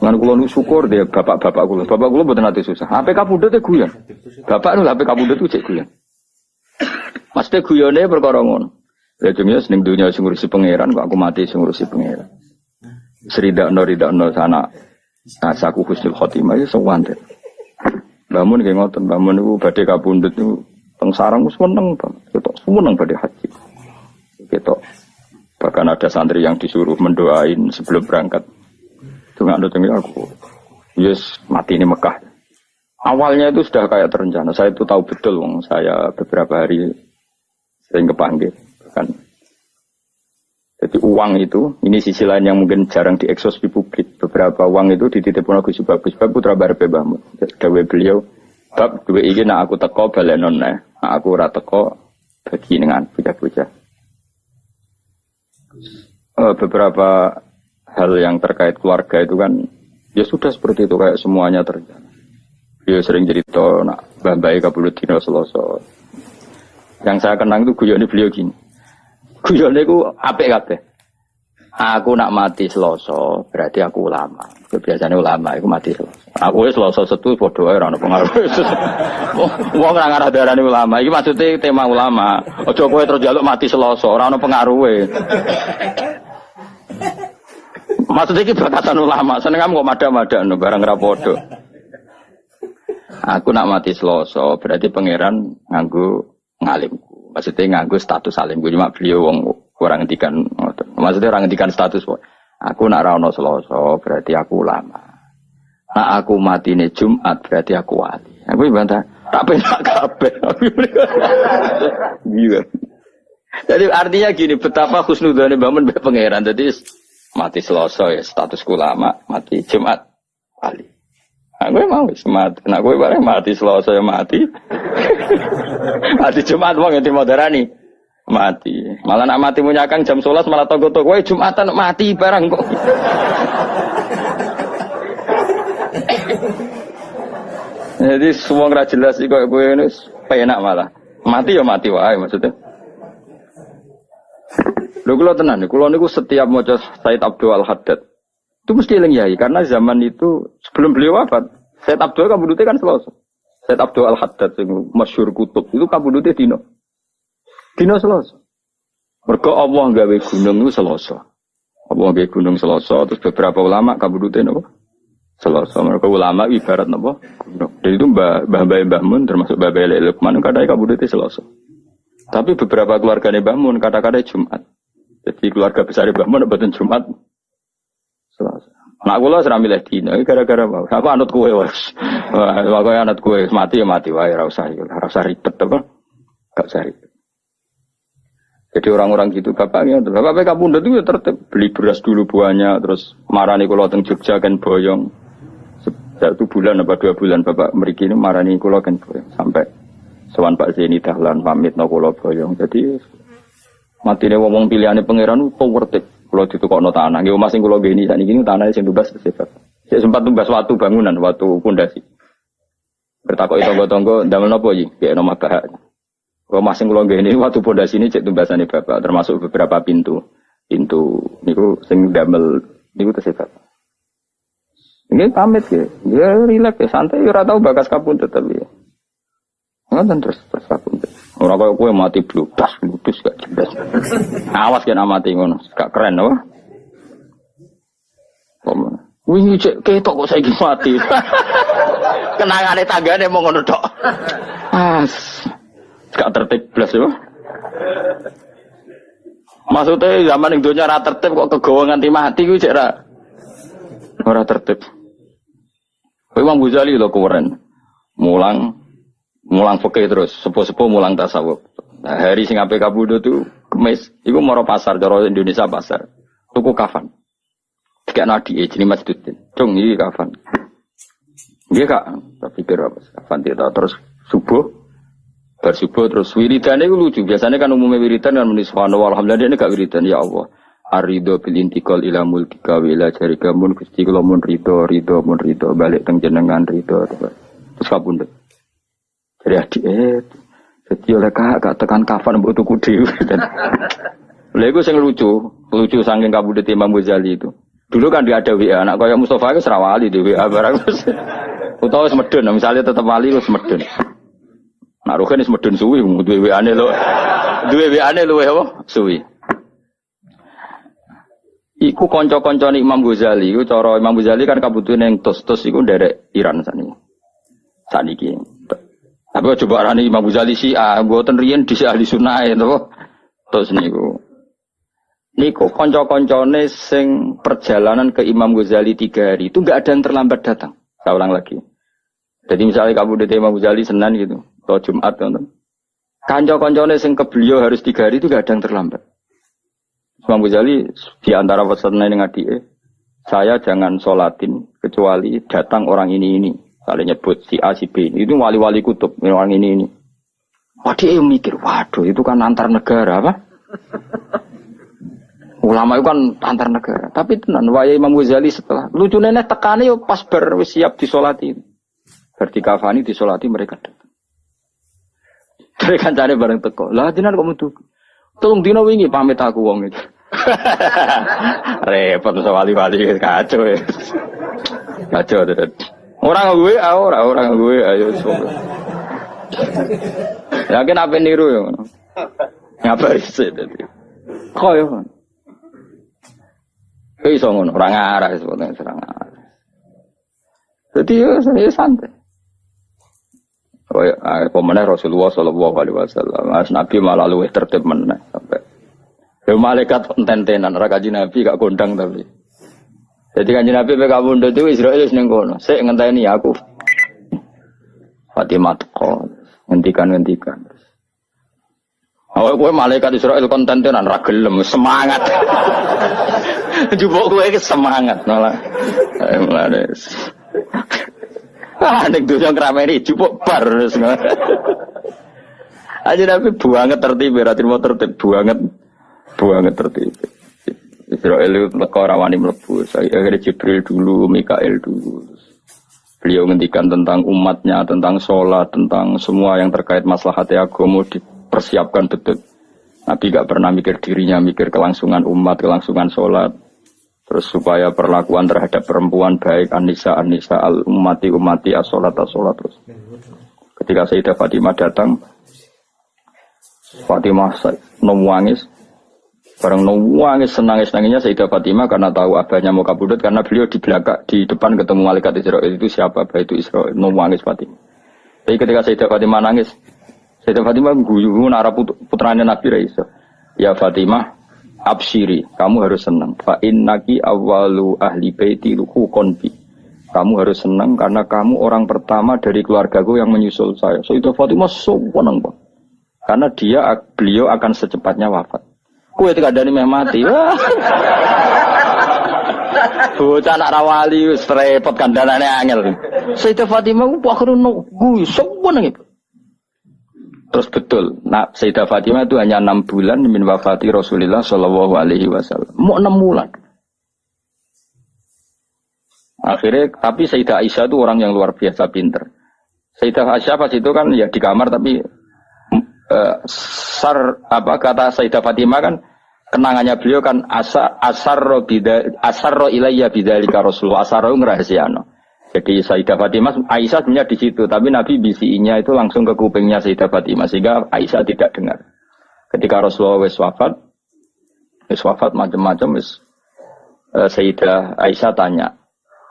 Ngan kula nu syukur dia bapak-bapak kula. Bapak kula mboten ate susah. APK pundhut e guyon. Bapak nu APK pundhut ku cek guyon. Mesti guyone perkara ngono. Ya jenenge ning dunya sing ngurusi pangeran kok aku mati sing ngurusi pangeran. Ridakno sana. Saku husnul khotimah ya sewanten. Bangun nggih ngoten, bangun niku badhe kapundhut niku teng sarang wis seneng banget. Ketok seneng badhe haji. Ketok bahkan ada santri yang disuruh mendoain sebelum berangkat. Tunggu aku. Yes, mati ini Mekah. Awalnya itu sudah kayak terencana. Saya itu tahu betul, saya beberapa hari sering kepanggil. Kan. Jadi uang itu, ini sisi lain yang mungkin jarang diekspos di publik. Beberapa uang itu dititipkan Gus Bagus putra Barbe Bahmu. Dawe beliau, bab dua iki nak aku teko balenon nah aku ora teko bagi dengan bocah-bocah. Beberapa hal yang terkait keluarga itu kan ya sudah seperti itu kayak semuanya terjadi. Dia sering cerita nak Mbah Kabulut Dino Selasa. Yang saya kenang itu guyone beliau gini. Guyone iku apik kabeh. Aku nak mati Selasa, berarti aku ulama. Biasanya ulama iku mati Selasa. Aku wis Selasa setu padha wae ora ono pengaruh. Wong ora ngarah darani ulama. Iki maksudnya tema ulama. Aja kowe terus njaluk mati Selasa, ora ono pengaruhe. Maksudnya iki batasan ulama. Seneng kok mada-madakno barang ra padha. Aku nak mati Selasa, berarti pangeran nganggo ngalimku. Maksudnya nganggo status alimku, cuma beliau wong kurang ngendikan. Maksudnya orang ngendikan status. Aku nak ra ono Selasa, berarti aku ulama. Nak aku matine Jumat, berarti aku wali. Aku bantah, tak penak kabeh. Iya. Jadi artinya gini, betapa husnudzane bangun mbek pangeran. Jadi mati Selasa ya statusku ulama, mati Jumat wali. Aku mau mati. Nak kowe bareng mati Selasa ya mati. Mati Jumat wong yang dimodarani mati. Malah nak mati punya Kang jam 11 malah toko-toko kowe Jumatan mati barang kok. Jadi semua ora jelas iki koyo kowe ini penak malah. Mati ya mati wae maksudnya. Lho kula tenan, kula niku setiap maca Said Abdul Al-Haddad itu mesti eling yai karena zaman itu sebelum beliau wafat, Said Abdul kabudute kan Selasa. Said Abdul Al-Haddad sing masyhur kutub itu kabudute dino Selasa. Mergo Allah gawe gunung itu Selasa. Allah gawe gunung Selasa terus beberapa ulama kabudute napa? Selasa. Mergo ulama ibarat napa? Gunung. Dan itu Mbah Mun termasuk Mbah Lukman kadang kabudute Selasa. Tapi beberapa keluargane Mbah Mun kata-kata Jumat. Jadi keluarga besar Mbah Mun mboten Jumat. Selasa. Nak kula ora milih dina gara-gara mau. Aku anut kowe wis. Wah, kowe anut kowe mati ya mati wae ora usah ribet apa? Gak usah ribet. Jadi orang-orang gitu bapaknya, bapak kapundhut itu ya tertib beli beras dulu buahnya, terus marani kula teng Jogja kan boyong. Satu bulan apa 2 bulan bapak mriki ini marani kula kan boyong sampai sowan Pak Zeni Dahlan pamit no kula boyong. Jadi matine wong pilihane pangeran ku wertek. Kula ditukokno tanah. Nggih omah sing kula ngene sakniki tanahnya sing tumbas sifat. Sik sempat tumbas watu bangunan, watu pondasi. Bertakoki tangga-tangga ndamel napa iki? Kayak nomah bahak. Omah sing kula ngene watu pondasi ini cek tumbasane bapak, termasuk beberapa pintu. Pintu niku sing ndamel niku sifat. Nggih pamit nggih. Ya rileks ya santai ora tau bakas kapundhut tapi. Ngoten terus kapundhut. Ora kaya kowe mati bludas gak jelas. Awas yen mati ngono, gak keren apa? Komen. Wingi cek ketok kok saiki mati. Kenangane tanggane mung ngono tok. Gak tertib blas ya. Maksudnya zaman ning donya ora tertib kok kegawa nganti mati ku cek ora tertib. Kowe Imam Ghazali lho keren. Mulang fikih terus, sepuh-sepuh mulang tasawuf. Nah, hari sing ape kabudut itu Kemis, iku moro pasar cara Indonesia pasar. Tuku kafan. Dikek nadi jenenge Masjidin. Cung iki kafan. Nggih Kak, tak pikir apa kafan kita terus subuh. Bar subuh terus wiridane iku lucu. Biasanya kan umumnya wiridan kan muni subhanallah alhamdulillah ini gak wiridan ya Allah. Arido bil intiqal ila mulkika wa ila jarika mun Gusti kula mun rido mun rido balik teng jenengan rido terus kabundut. Jadi adik jadi oleh kakak tekan kafan mbok tuku dhewe. Lha iku sing lucu saking kabudut Imam Ghazali itu. Dulu kan dia ada WA, anak kaya Mustafa itu serawali di WA barang. Utawa semedun, misalnya tetap wali itu semedun. Nah, Ruhin ini semedun suwi, duwe WA-ne lo. Duwe WA-ne luwe apa? Suwi. Iku kanca-kancane Imam Ghazali, iku cara Imam Ghazali kan kabutune ning tos-tos iku nderek Iran saniki. Tapi coba arani Imam Ghazali Syiah, mboten riyen dhisik ahli sunnah to. Tos niku. Niku kanca-kancane sing perjalanan ke Imam Ghazali 3 hari itu enggak ada yang terlambat datang. Saya ulang lagi. Jadi misalnya kamu di Imam Ghazali Senin gitu, atau Jumat kan. Kanca-kancane sing ke beliau harus 3 hari itu enggak ada yang terlambat. Imam Ghazali di antara pesannya dengan dia, saya jangan sholatin kecuali datang orang ini. Saling nyebut si A, si B. Itu wali-wali kutub, orang ini. Wah dia mikir, waduh itu kan antar negara apa? Ulama itu kan antar negara. Tapi tenan, waya Imam Ghazali setelah lucu nenek tekane yo pas siap disolati. Berarti kafani disolati mereka datang. Mereka cari bareng teko. Lah jenengan kok metu. Tolong dino wingi pamit aku wong iki. Repot wali-wali kacau ya. Kacau tenan. Orang gue ayo coba. Yakin apa niru ya? Ngapa sih tadi? Kok ya? Iso ngono, ora ngarah sebetulnya serang arah. Jadi ya santai. Oh ya, pemenang Rasulullah Sallallahu Alaihi Wasallam, Nabi malah luwih tertib meneh sampai. Ya malaikat enten-tenan, ora kanjeng Nabi gak kondang tapi. Jadi kanjeng Nabi pek kabundut itu Israil wis ning kono. Sik ngenteni aku. Fatimah teko, ngentikan. Kowe malaikat Israil konten-tenan ra gelem, semangat. Jupuk kowe iki semangat malah. Mulane. Nek dosa ngrameni jupuk bar wis. Aja Nabi buanget tertib, ra trimo tertib buanget tertib. Israel itu ora wani mlebu. Saya Jibril dulu, Mikail dulu. Beliau ngendikan tentang umatnya, tentang sholat, tentang semua yang terkait maslahat agama dipersiapkan betul. Nabi gak pernah mikir dirinya, mikir kelangsungan umat, kelangsungan sholat. Terus supaya perlakuan terhadap perempuan baik, An-Nisa al-ummati as-sholat terus. Ketika Sayyidah Fatimah datang, Fatimah nangis. Barang nangis senangnya Sayyidah Fatimah karena tahu abahnya mau kabudut, karena beliau di belakang, di depan ketemu malaikat Israel itu siapa, abah itu Israel, nangis Fatimah. Tapi ketika Sayyidah Fatimah nangis, Sayyidah Fatimah guyu nara putranya Nabi Raisa. Ya Fatimah, absyiri, kamu harus senang. Fa innaki awwalu ahli baiti luqon bi. Kamu harus senang karena kamu orang pertama dari keluargaku yang menyusul saya. Sayyidah Fatimah senang banget. Karena beliau akan secepatnya wafat. Kue tidak ada meh mati. Bocah anak rawali wis repot kandhanane angel. Sayyidah Fatimah ku akhire nunggu seneng iki. Terus betul, Sayyidah Fatimah itu hanya 6 bulan min wafati Rasulullah Shallallahu Alaihi Wasallam. Mau 6 bulan. Akhirnya, tapi Sayyidah Aisyah itu orang yang luar biasa pinter. Sayyidah Aisyah pas itu kan ya di kamar tapi kata Sayyidah Fatimah kan kenangannya beliau kan asarro ilayya bidzalika Rasulullah, asarro ngrahasiano. Jadi Sayyidah Fatimah, Aisyah sebenarnya di situ, tapi Nabi bisinya itu langsung ke kupingnya Sayyidah Fatimah sehingga Aisyah tidak dengar. Ketika Rasulullah wis wafat macam-macam Sayyidah Aisyah tanya,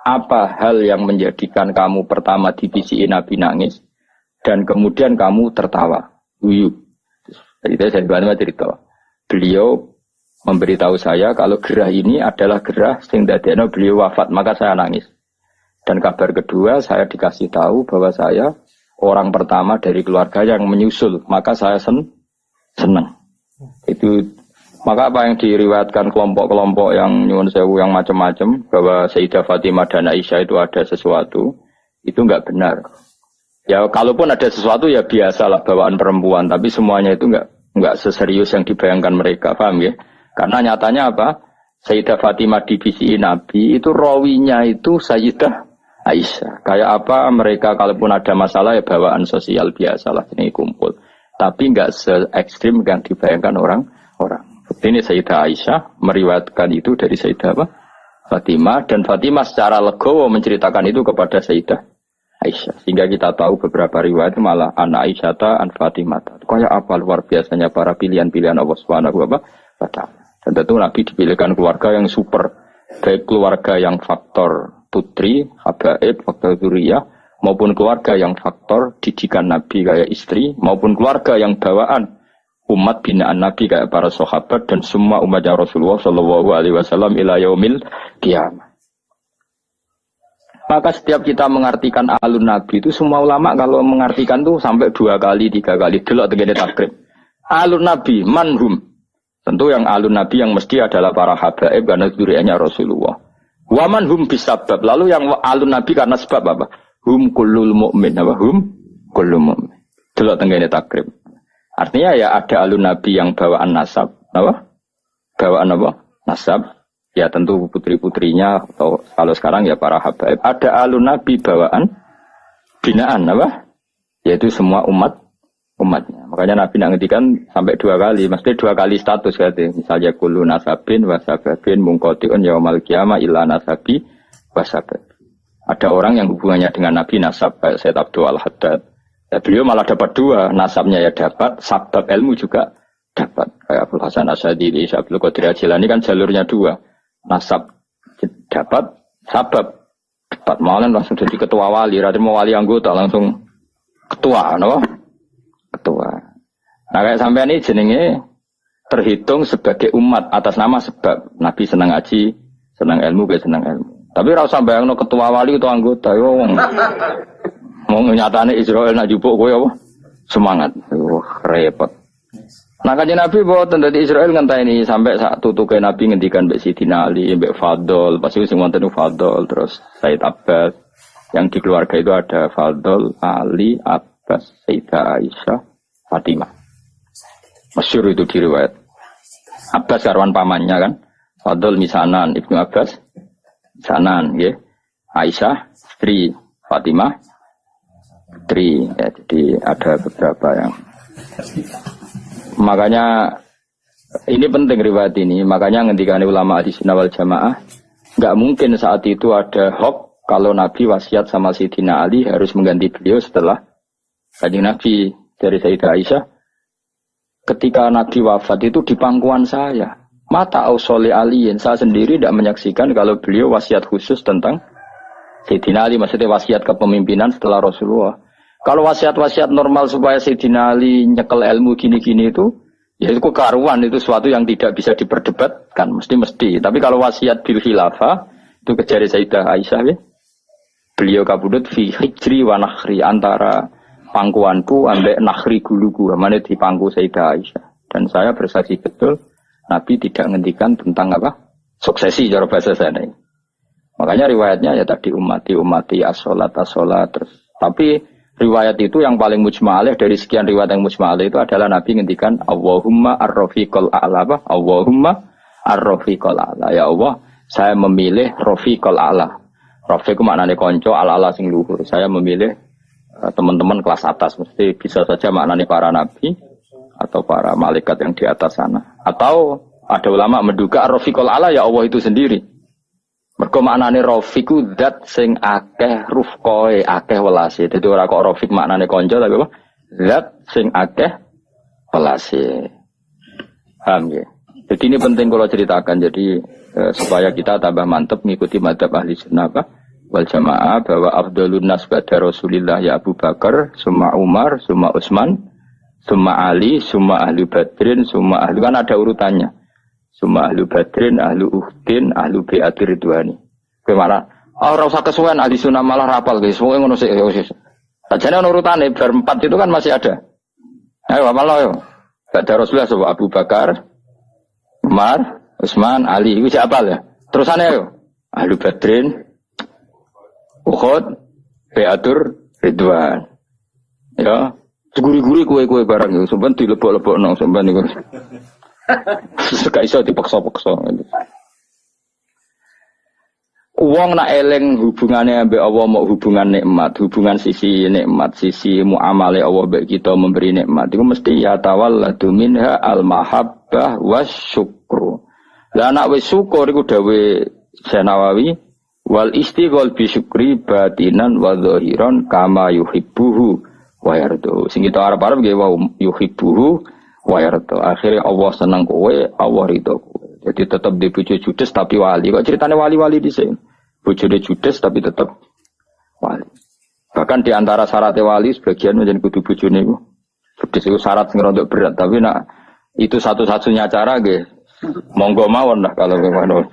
apa hal yang menjadikan kamu pertama dibisiin Nabi nangis dan kemudian kamu tertawa? Jadi saya cerita. Beliau memberitahu saya kalau gerah ini adalah gerah sing dadekno beliau wafat, maka saya nangis. Dan kabar kedua saya dikasih tahu bahwa saya orang pertama dari keluarga yang menyusul, maka saya senang. Itu maka apa yang diriwayatkan kelompok-kelompok yang nyuwun sewu yang macam-macam bahwa Sayyidah Fatimah dan Aisyah itu ada sesuatu, itu enggak benar. Ya kalaupun ada sesuatu ya biasalah bawaan perempuan, tapi semuanya itu enggak seserius yang dibayangkan mereka, paham ya? Karena nyatanya apa? Sayyidah Fatimah divisi Nabi itu rawinya itu Sayyidah Aisyah. Kayak apa mereka kalaupun ada masalah ya bawaan sosial biasalah ini kumpul. Tapi enggak se-ekstrim yang dibayangkan orang-orang. Ini Sayyidah Aisyah meriwayatkan itu dari Sayyidah Fatimah, dan Fatimah secara legowo menceritakan itu kepada Sayyidah Aisyah. Sehingga kita tahu beberapa riwayat malah an Aisyata an Fatimah. Kayak apa luar biasanya para pilihan-pilihan Allah Subhanahu wa taala. Dan tentu Nabi dipilihkan keluarga yang super, baik keluarga yang faktor putri, habaib, faktor zuriyah, maupun keluarga yang faktor didikan Nabi kayak istri, maupun keluarga yang bawaan umat binaan Nabi kayak para sahabat dan semua umatnya Rasulullah Shallallahu Alaihi Wasallam ila yaumil qiyamah. Maka setiap kita mengartikan alun Nabi itu semua ulama kalau mengartikan tuh sampai 2 kali, 3 kali delok tegene takrib. Alun Nabi manhum. Tentu yang alun Nabi yang mesti adalah para habaib karena zuriyahnya Rasulullah. Wa manhum bisabab. Lalu yang alun Nabi karena sebab apa? Hum kullul mu'min. Apa? Hum kullul mu'min. Delok tegene takrib. Artinya ya ada alun Nabi yang bawaan nasab. Apa? Bawaan apa? Nasab. Ya tentu putri-putrinya atau kalau sekarang ya para habaib. Ada alun Nabi bawaan binaan apa? Yaitu semua umatnya. Makanya Nabi nak ngendikan sampai 2 kali, mesti 2 kali status katanya. Misalnya kullu nasabin wasababin mungqati'un yaumal qiyamah illa nasabi wasabab. Ada orang yang hubungannya dengan Nabi nasab kayak Sayyid Abdul Al-Haddad. Ya, beliau malah dapat 2, nasabnya ya dapat, sabab ilmu juga dapat. Kayak Abdul Hasan Asyadili, Abdul Qadir Jilani kan jalurnya 2. Nasab dapat, sabab dapat. Malah langsung jadi ketua wali, radhi mau wali anggota langsung ketua, no? Ketua. Nah kayak sampean ini jenenge terhitung sebagai umat atas nama sebab Nabi senang ngaji, senang ilmu, gak senang ilmu. Tapi ora usah bayangno ketua wali atau anggota yo wong. Mau nyatane Israel nak jupuk kowe apa? Semangat. Repot. Nah kanjeng Nabi boten dadi Israel ngenteni sampai sak tutuke Nabi ngendikan mbek Sidina Ali, mbek Fadl, pasti sing wonten Fadl, terus Said Abbas. Yang di keluarga itu ada Fadl, Ali, Abbas, Sayyidah Aisyah, Fatimah. Masyhur itu di riwayat. Abbas karwan pamannya kan. Fadl misanan, Ibnu Abbas misanan, ya. Aisyah, istri Fatimah, putri. Ya, jadi ada beberapa yang. Makanya ini penting riwayat ini. Makanya ngendikane ulama Ahlussunnah wal Jamaah, enggak mungkin saat itu ada hoax kalau Nabi wasiat sama Sayyidina Ali harus mengganti beliau setelah Kanjeng Nabi. Dari Sayyidah Aisyah, ketika Nabi wafat itu di pangkuan saya. Mata ausoli aliin, saya sendiri tidak menyaksikan kalau beliau wasiat khusus tentang Sayyidina Ali, maksudnya wasiat kepemimpinan setelah Rasulullah. Kalau wasiat-wasiat normal supaya Sayyidina Ali nyekel ilmu gini-gini itu, ya itu karuan, itu sesuatu yang tidak bisa diperdebatkan, mesti. Tapi kalau wasiat bil khilafah, itu kejari Sayyidah Aisyah, ya. Beliau kabudut fi hijri wa nakhri, antara pangkuanku ambek nakhri guluku, mana di pangku Sayyidah Aisyah. Dan saya bersaksi betul, Nabi tidak ngendikan tentang apa? Suksesi cara bahasa sana. Makanya riwayatnya ya tadi umati as-sholat terus. Tapi riwayat itu yang paling mujma'alih dari sekian riwayat yang mujma'alih itu adalah Nabi ngendikan Allahumma ar-rafiqal a'la, apa? Allahumma ar-rafiqal a'la. Ya Allah, saya memilih rafiqal a'la. Rafiq itu maknanya konco, al-a'la sing luhur. Saya memilih teman-teman kelas atas, mesti bisa saja maknanya para nabi atau para malaikat yang di atas sana. Atau ada ulama menduga ar-rafiqul a'la ya Allah itu sendiri. Mergo maknane rafiqu zat sing akeh rufqoe, akeh welase. Dadi ora kok rafiq maknane kanca tapi apa? Zat sing akeh welase. Paham ya? Jadi ini penting kalau ceritakan, jadi supaya kita tambah mantap mengikuti madzhab ahli sunnah wal jamaah bahwa afdhalun nas ba'da Rasulillah ya Abu Bakar, summa Umar, summa Utsman, summa Ali, summa ahli Badrin, summa ahli, kan ada urutannya. Summa ahli Badrin, ahli Uhdin, ahli Bi'atir Ridwani. Gimana? Ora usah kesuwen ahli sunnah malah rapal guys. Pokoke ngono sik ya wis. Sajane urutane bar 4 itu kan masih ada. Ayo hafal yo. Ba'da Rasulullah sapa Abu Bakar, Umar, Utsman, Ali. Iku siapa ya? Terusane yo. Ahli Badrin, Uhud, Beatur, Ridwan. Ya, seguri-guri kue-kue barang itu. Sampai dilebok-lebokno sampai niku. Gak iso dipaksa-paksa. Wong nak eling hubungane ambek Allah mau hubungan nikmat, hubungan sisi nikmat, sisi muamale Allah mbek kita memberi nikmat. Iku mesti ya tawalladu minha al-mahabbah wasyukru. Lah nek wis syukur iku dawe Nawawi wal istighol bi syukri batinan wa zahiran kama yuhibbuhu wa yardu. Sing kita arep-arep nggih wa yuhibbuhu wa yardu. Akhire Allah seneng kowe, Allah ridho kowe. Jadi tetap di bojo judes tapi wali. Kok ceritane wali-wali dhisik. Bojone judes tapi tetap wali. Bahkan di antara syarat wali sebagian menjadi kudu bojone iku. Judes itu syarat sing rada berat, tapi nak itu satu-satunya cara nggih. Monggo mawon lah kalau memang